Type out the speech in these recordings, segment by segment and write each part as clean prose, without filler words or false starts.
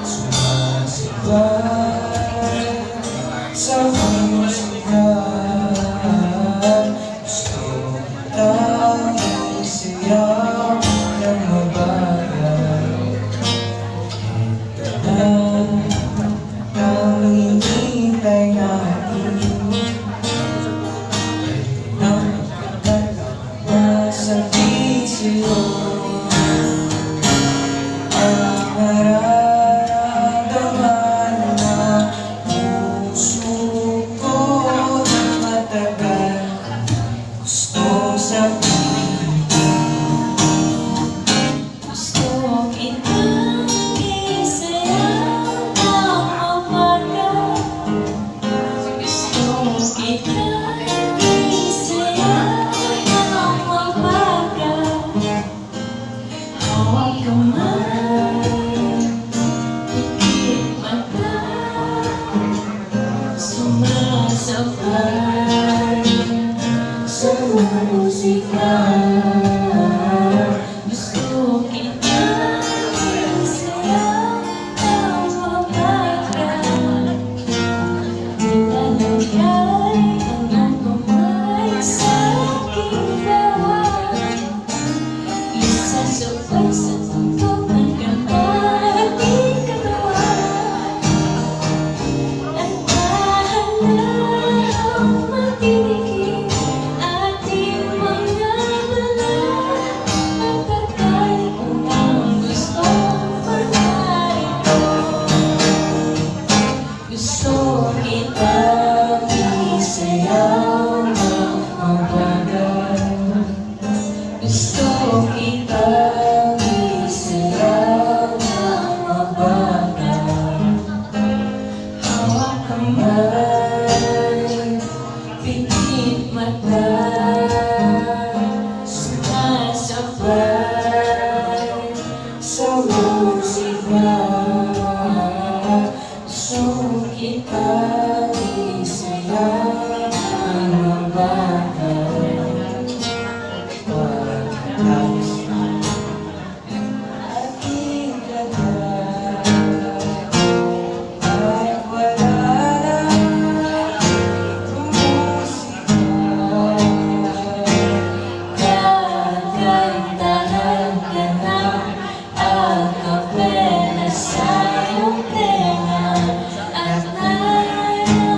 sumasibay sa musika. Gusto kitang isayaw ng mabagay. Ito na ang hinihintay natin. Nasa bisyo ang nararamdaman na puso ko na matagal gustong sabihin. Gusto kitang isayaw ng mabagal. Gusto kitang isayaw ng mabagal. Hawak kamay, pikit mata, sumasabay sa musika. Gusto kitang isayaw ng mabagal. Nilalagay ang iyong kamay sa aking bawat. Isasabay sa tugtog ng kanta ating katawan. At bahalang makinig ating mga dala. Matagal ko nang gustong mangarito. Gusto kitang isayaw ng mabagal. Gusto kitang isayaw ng mabagal. Hawak kamay, pikit mata, sumasabay sa musika. Gusto kitang isayaw ng mabagal. Pagkatapos aking lahat ay wala na musika. Kakantahan ka na a capella sa iyong tenga. At naramdamin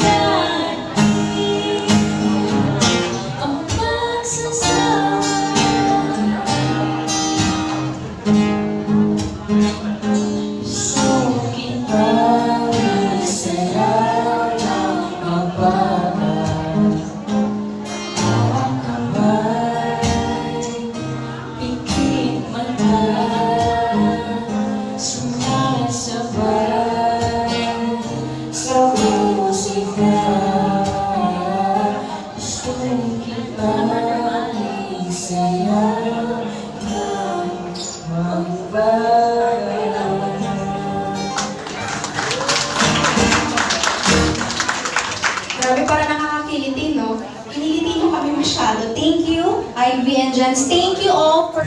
natin ang pagsasama. Gusto kitang isayaw ng mabagal. Hawak kamay, pikit mata, sumasabay sa musika. Gusto kitang isayaw ng mabagal. Grabe, para nakakakiliti, no? Kiniliti mo kami masyado. Thank you, Ivy and Jens. Thank you all for...